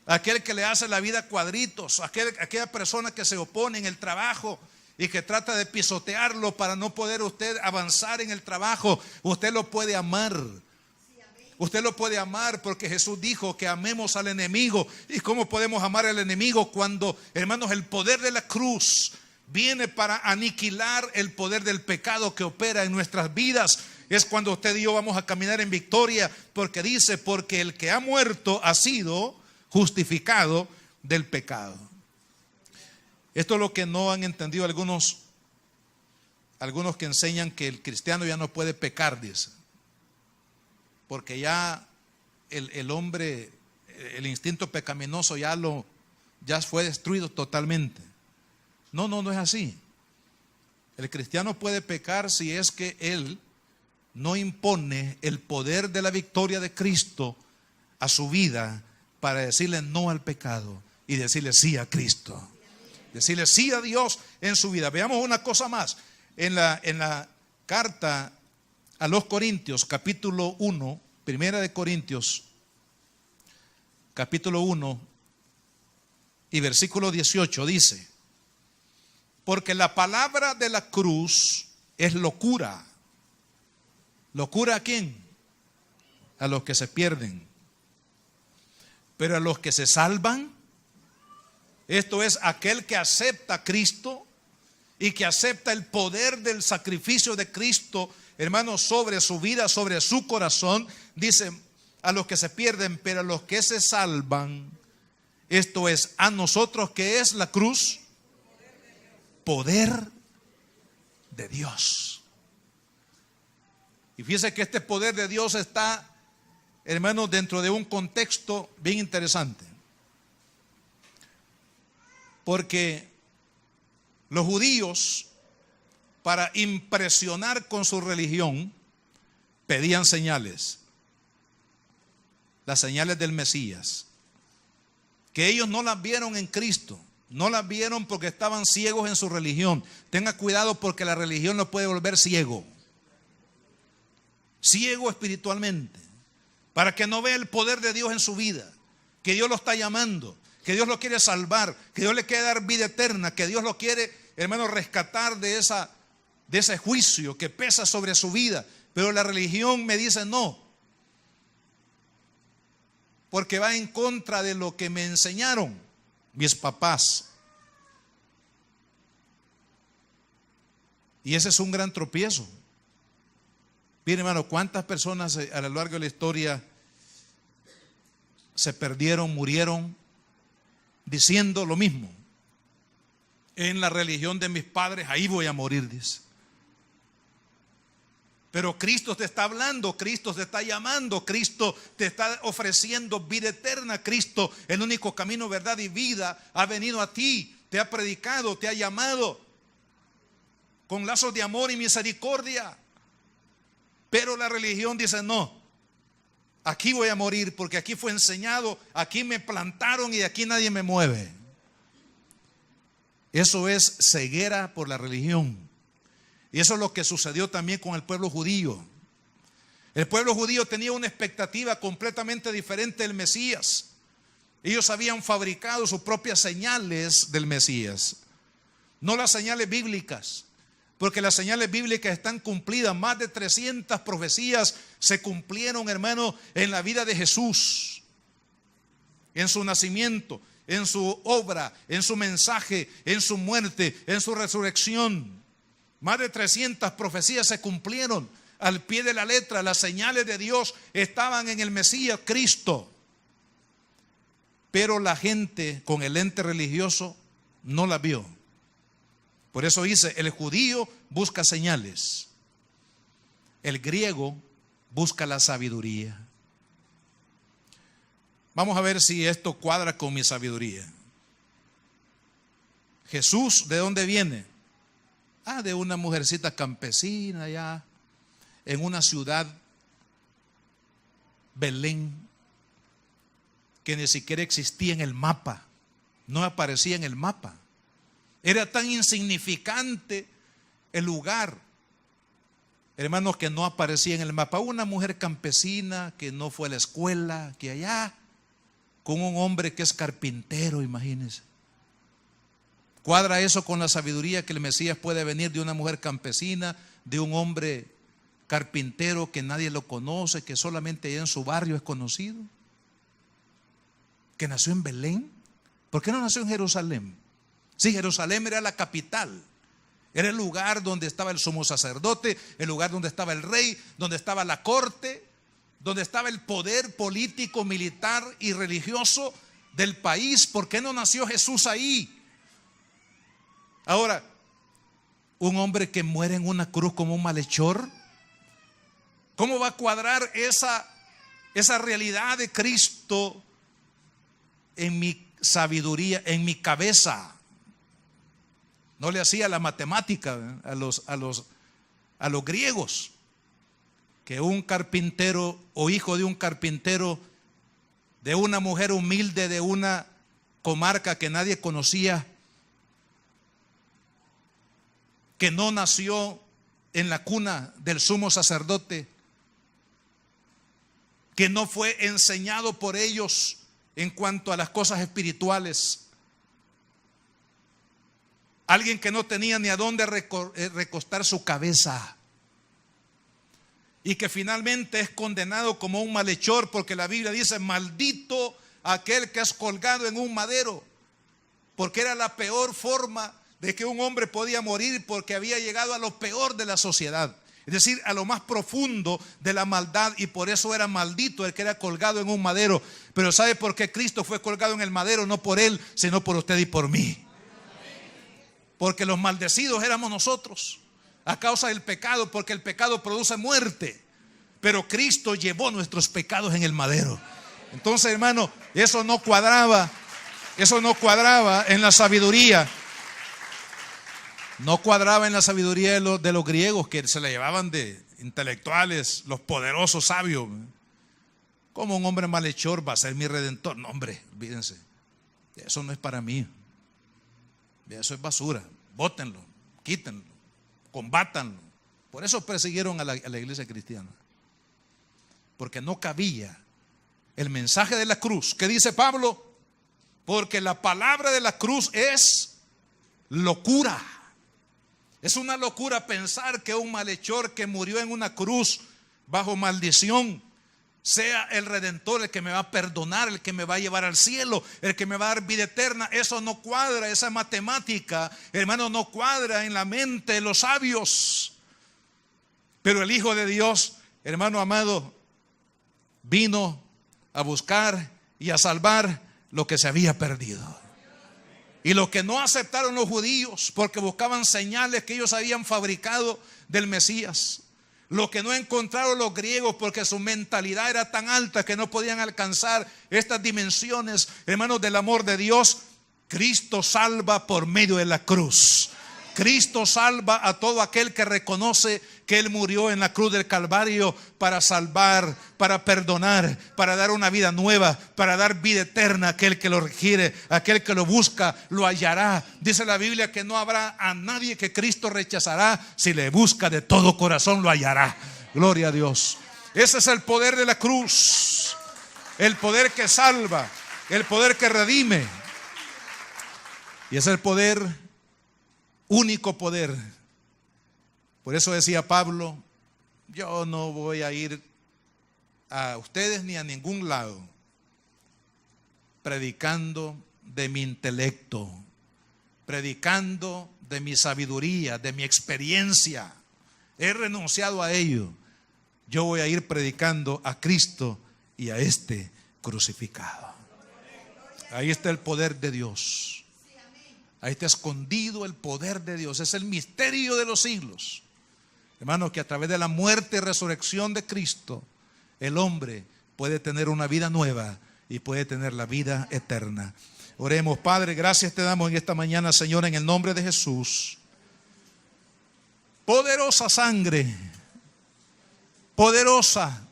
Aquel que le hace la vida cuadritos, aquella persona que se opone en el trabajo y que trata de pisotearlo para no poder usted avanzar en el trabajo, usted lo puede amar. Usted lo puede amar porque Jesús dijo que amemos al enemigo. ¿Y cómo podemos amar al enemigo cuando, hermanos, el poder de la cruz viene para aniquilar el poder del pecado que opera en nuestras vidas? Es cuando usted y yo vamos a caminar en victoria, porque dice, porque el que ha muerto ha sido justificado del pecado. Esto es lo que no han entendido algunos que enseñan que el cristiano ya no puede pecar, dice, porque ya el hombre, el instinto pecaminoso ya fue destruido totalmente. No es así. El cristiano puede pecar si es que él no impone el poder de la victoria de Cristo a su vida para decirle no al pecado y decirle sí a Cristo. Decirle sí a Dios en su vida. Veamos una cosa más. En la carta a los Corintios, capítulo 1, Primera de Corintios, capítulo 1 y versículo 18 dice: porque la palabra de la cruz es locura. ¿Locura a quién? A los que se pierden. Pero a los que se salvan, esto es, aquel que acepta a Cristo y que acepta el poder del sacrificio de Cristo, hermanos, sobre su vida, sobre su corazón, dice, a los que se pierden, pero a los que se salvan, esto es, a nosotros, ¿qué es la cruz? Poder de Dios. Y fíjese que este poder de Dios está, hermanos, dentro de un contexto bien interesante. Porque los judíos, para impresionar con su religión, pedían señales. Las señales del Mesías. Que ellos no las vieron en Cristo. No las vieron porque estaban ciegos en su religión. Tenga cuidado porque la religión lo puede volver ciego. Ciego espiritualmente. Para que no vea el poder de Dios en su vida. Que Dios lo está llamando. Que Dios lo quiere salvar. Que Dios le quiere dar vida eterna. Que Dios lo quiere, hermano, rescatar de ese juicio que pesa sobre su vida. Pero la religión me dice no. Porque va en contra de lo que me enseñaron mis papás. Y ese es un gran tropiezo. Mire, hermano, cuántas personas a lo largo de la historia se perdieron, murieron diciendo lo mismo. En la religión de mis padres, ahí voy a morir, dice. Pero Cristo te está hablando, Cristo te está llamando, Cristo te está ofreciendo vida eterna. Cristo, el único camino, verdad y vida, ha venido a ti, te ha predicado, te ha llamado con lazos de amor y misericordia. Pero la religión dice no, aquí voy a morir porque aquí fue enseñado, aquí me plantaron y de aquí nadie me mueve. Eso es ceguera por la religión. Y eso es lo que sucedió también con el pueblo judío. El pueblo judío tenía una expectativa completamente diferente del Mesías. Ellos habían fabricado sus propias señales del Mesías, no las señales bíblicas, porque las señales bíblicas están cumplidas. Más de 300 profecías se cumplieron, hermano, en la vida de Jesús, en su nacimiento, en su obra, en su mensaje, en su muerte, en su resurrección. Más de 300 profecías se cumplieron al pie de la letra. Las señales de Dios estaban en el Mesías, Cristo. Pero la gente con el ente religioso no la vio. Por eso dice, el judío busca señales, el griego busca la sabiduría. Vamos a ver si esto cuadra con mi sabiduría. Jesús, ¿de dónde viene? De una mujercita campesina allá en una ciudad, Belén, que ni siquiera existía en el mapa, no aparecía en el mapa. Era tan insignificante el lugar, hermanos, que no aparecía en el mapa. Una mujer campesina que no fue a la escuela, que allá, con un hombre que es carpintero, imagínense. ¿Cuadra eso con la sabiduría que el Mesías puede venir de una mujer campesina, de un hombre carpintero que nadie lo conoce, que solamente allá en su barrio es conocido? Que nació en Belén. ¿Por qué no nació en Jerusalén? Sí, Jerusalén era la capital. Era el lugar donde estaba el sumo sacerdote, el lugar donde estaba el rey, donde estaba la corte, donde estaba el poder político, militar y religioso del país. ¿Por qué no nació Jesús ahí? Ahora, un hombre que muere en una cruz como un malhechor, ¿cómo va a cuadrar esa realidad de Cristo en mi sabiduría, en mi cabeza? No le hacía la matemática a los griegos, que un carpintero o hijo de un carpintero, de una mujer humilde de una comarca que nadie conocía, que no nació en la cuna del sumo sacerdote, que no fue enseñado por ellos en cuanto a las cosas espirituales, alguien que no tenía ni a dónde recostar su cabeza, y que finalmente es condenado como un malhechor, porque la Biblia dice: maldito aquel que es colgado en un madero, porque era la peor forma de que un hombre podía morir, porque había llegado a lo peor de la sociedad, es decir, a lo más profundo de la maldad, y por eso era maldito el que era colgado en un madero. Pero ¿sabe por qué Cristo fue colgado en el madero? No por él, sino por usted y por mí. Porque los maldecidos éramos nosotros a causa del pecado, porque el pecado produce muerte, pero Cristo llevó nuestros pecados en el madero. Entonces, hermano, eso no cuadraba en la sabiduría. No cuadraba en la sabiduría de los griegos, que se la llevaban de intelectuales, los poderosos sabios. ¿Cómo un hombre malhechor va a ser mi redentor? No, hombre, olvídense. Eso no es para mí. Eso es basura. Bótenlo, quítenlo, combátanlo. Por eso persiguieron a la iglesia cristiana, porque no cabía el mensaje de la cruz. ¿Qué dice Pablo? Porque la palabra de la cruz es locura. Es una locura pensar que un malhechor que murió en una cruz bajo maldición sea el redentor, el que me va a perdonar, el que me va a llevar al cielo, el que me va a dar vida eterna. Eso no cuadra, esa matemática, hermano, no cuadra en la mente de los sabios. Pero el Hijo de Dios, hermano amado, vino a buscar y a salvar lo que se había perdido. Y lo que no aceptaron los judíos, porque buscaban señales que ellos habían fabricado del Mesías. Lo que no encontraron los griegos, porque su mentalidad era tan alta que no podían alcanzar estas dimensiones, hermanos, del amor de Dios. Cristo salva por medio de la cruz. Cristo salva a todo aquel que reconoce que Él murió en la cruz del Calvario para salvar, para perdonar, para dar una vida nueva, para dar vida eterna a aquel que lo requiere, aquel que lo busca, lo hallará. Dice la Biblia que no habrá a nadie que Cristo rechazará. Si le busca de todo corazón, lo hallará. Gloria a Dios. Ese es el poder de la cruz, el poder que salva, el poder que redime, y es el poder, único poder. Por eso decía Pablo: yo no voy a ir a ustedes ni a ningún lado predicando de mi intelecto, predicando de mi sabiduría, de mi experiencia. He renunciado a ello. Yo voy a ir predicando a Cristo y a este crucificado. Ahí está el poder de Dios. Ahí está escondido el poder de Dios. Es el misterio de los siglos. Hermanos, que a través de la muerte y resurrección de Cristo, el hombre puede tener una vida nueva y puede tener la vida eterna. Oremos. Padre, gracias te damos en esta mañana, Señor, en el nombre de Jesús. Poderosa sangre, poderosa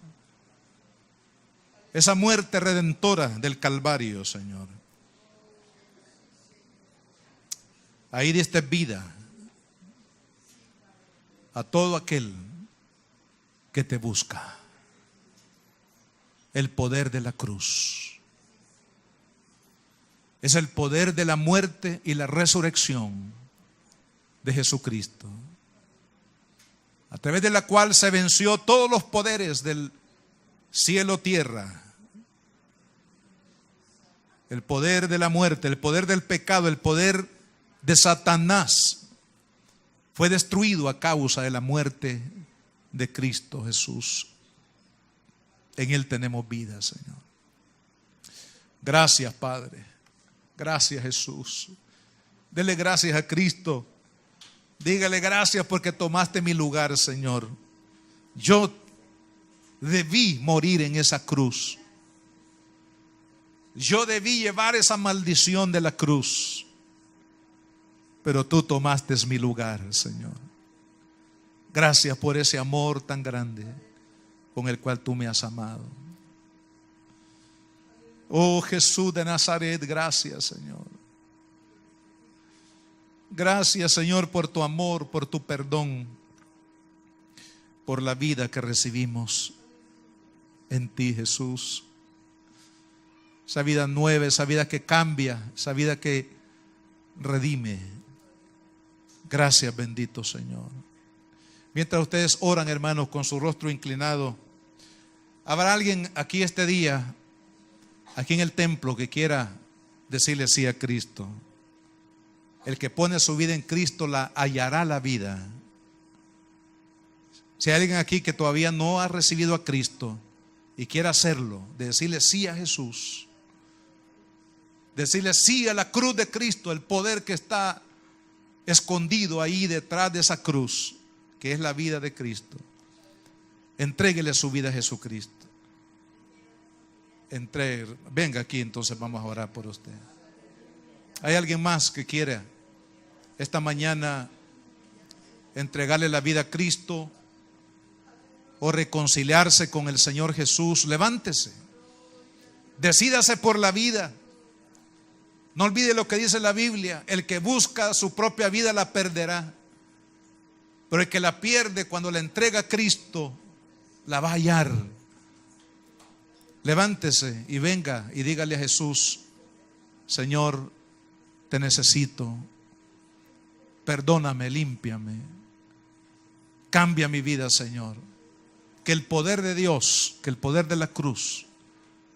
esa muerte redentora del Calvario, Señor. Ahí diste vida a todo aquel que te busca. El poder de la cruz es el poder de la muerte y la resurrección de Jesucristo, a través de la cual se venció todos los poderes del cielo, tierra, el poder de la muerte, el poder del pecado, el poder de Satanás. Fue destruido a causa de la muerte de Cristo Jesús. En Él tenemos vida, Señor. Gracias, Padre. Gracias, Jesús. Dele gracias a Cristo. Dígale gracias porque tomaste mi lugar, Señor. Yo debí morir en esa cruz. Yo debí llevar esa maldición de la cruz. Pero tú tomaste mi lugar, Señor. Gracias por ese amor tan grande con el cual tú me has amado. Oh Jesús de Nazaret, gracias, Señor. Gracias, Señor, por tu amor, por tu perdón, por la vida que recibimos en ti, Jesús. Esa vida nueva, esa vida que cambia, esa vida que redime. Gracias, bendito Señor. Mientras ustedes oran, hermanos, con su rostro inclinado, ¿habrá alguien aquí este día, aquí en el templo, que quiera decirle sí a Cristo? El que pone su vida en Cristo la hallará la vida. Si hay alguien aquí que todavía no ha recibido a Cristo y quiere hacerlo, de decirle sí a Jesús, decirle sí a la cruz de Cristo, el poder que está escondido ahí detrás de esa cruz, que es la vida de Cristo. Entréguele su vida a Jesucristo. Venga aquí, entonces vamos a orar por usted. ¿Hay alguien más que quiera esta mañana entregarle la vida a Cristo o reconciliarse con el Señor Jesús? Levántese, decídase por la vida. No olvide lo que dice la Biblia: el que busca su propia vida la perderá, pero el que la pierde cuando la entrega a Cristo la va a hallar. Levántese y venga y dígale a Jesús: Señor, te necesito, perdóname, límpiame, cambia mi vida, Señor. Que el poder de Dios, que el poder de la cruz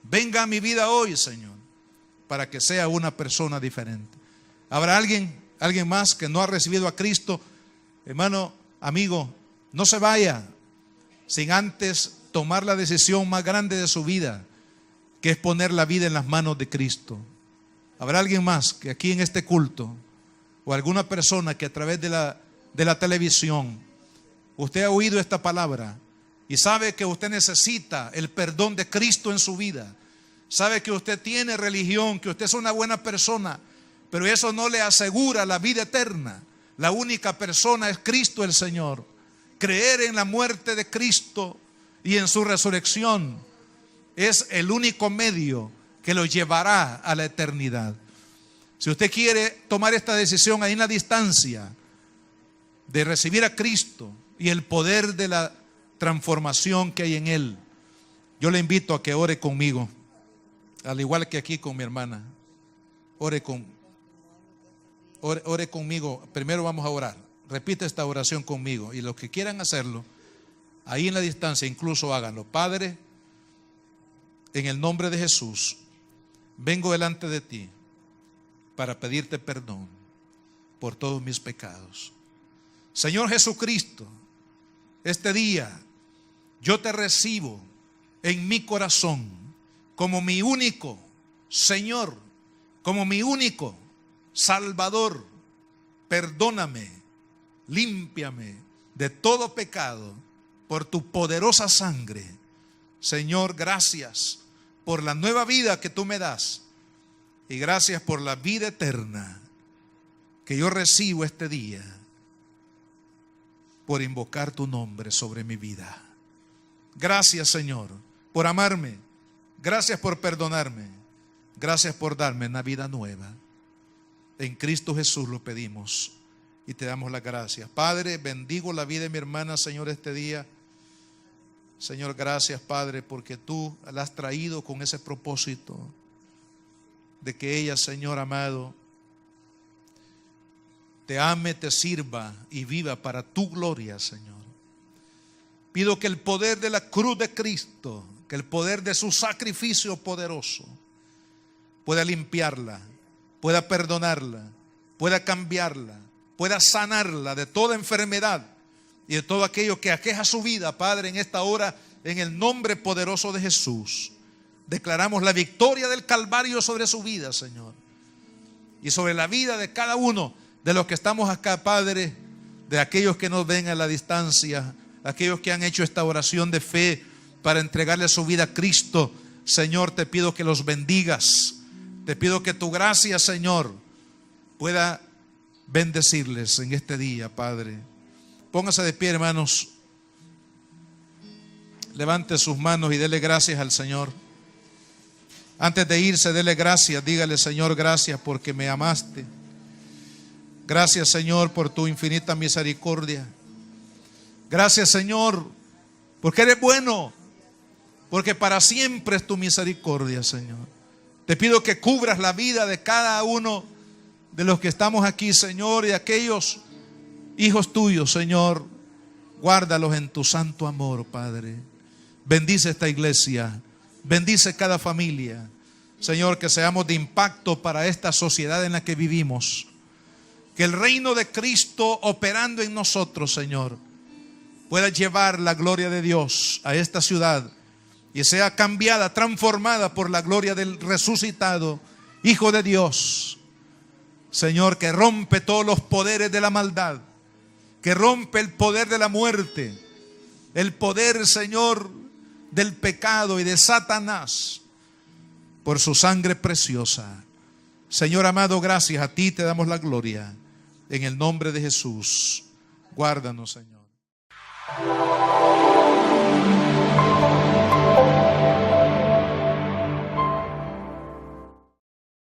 venga a mi vida hoy, Señor, para que sea una persona diferente. ¿Habrá alguien más que no ha recibido a Cristo? Hermano, amigo, no se vaya sin antes tomar la decisión más grande de su vida, que es poner la vida en las manos de Cristo. ¿Habrá alguien más que aquí en este culto, o alguna persona que a través de la televisión usted ha oído esta palabra y sabe que usted necesita el perdón de Cristo en su vida? Sabe que usted tiene religión, que usted es una buena persona, pero eso no le asegura la vida eterna. La única persona es Cristo el Señor. Creer en la muerte de Cristo y en su resurrección es el único medio que lo llevará a la eternidad. Si usted quiere tomar esta decisión ahí en la distancia de recibir a Cristo y el poder de la transformación que hay en Él, yo le invito a que ore conmigo, al igual que aquí con mi hermana. Ore conmigo. Primero vamos a orar. Repite esta oración conmigo, y los que quieran hacerlo ahí en la distancia, incluso háganlo. Padre, en el nombre de Jesús, vengo delante de ti para pedirte perdón. por todos mis pecados. Señor Jesucristo, este día yo te recibo en mi corazón como mi único Señor, como mi único Salvador. Perdóname, límpiame de todo pecado por tu poderosa sangre. Señor, gracias por la nueva vida que tú me das y gracias por la vida eterna que yo recibo este día por invocar tu nombre sobre mi vida. Gracias, Señor, por amarme. Gracias por perdonarme. Gracias por darme una vida nueva. En Cristo Jesús lo pedimos y te damos las gracias. Padre, bendigo la vida de mi hermana, Señor, este día. Señor, gracias, Padre, porque tú la has traído con ese propósito de que ella, Señor amado, te ame, te sirva y viva para tu gloria, Señor. Pido que el poder de la cruz de Cristo, que el poder de su sacrificio poderoso pueda limpiarla, pueda perdonarla, pueda cambiarla, pueda sanarla de toda enfermedad y de todo aquello que aqueja su vida, Padre, en esta hora, en el nombre poderoso de Jesús. Declaramos la victoria del Calvario sobre su vida, Señor, y sobre la vida de cada uno de los que estamos acá, Padre, de aquellos que nos ven a la distancia, aquellos que han hecho esta oración de fe para entregarle su vida a Cristo. Señor, te pido que los bendigas. Te pido que tu gracia, Señor, pueda bendecirles en este día, Padre. Póngase de pie, hermanos. Levante sus manos y dele gracias al Señor. Antes de irse, dele gracias. Dígale, Señor, gracias porque me amaste. Gracias, Señor, por tu infinita misericordia. Gracias, Señor, porque eres bueno, porque para siempre es tu misericordia, Señor. Te pido que cubras la vida de cada uno de los que estamos aquí, Señor, y de aquellos hijos tuyos, Señor. Guárdalos en tu santo amor, Padre. Bendice esta iglesia, bendice cada familia, Señor, que seamos de impacto para esta sociedad en la que vivimos. Que el reino de Cristo operando en nosotros, Señor, pueda llevar la gloria de Dios a esta ciudad y sea cambiada, transformada por la gloria del resucitado Hijo de Dios. Señor, que rompe todos los poderes de la maldad, que rompe el poder de la muerte, el poder, Señor, del pecado y de Satanás, por su sangre preciosa. Señor amado, gracias a ti te damos la gloria. En el nombre de Jesús, guárdanos, Señor.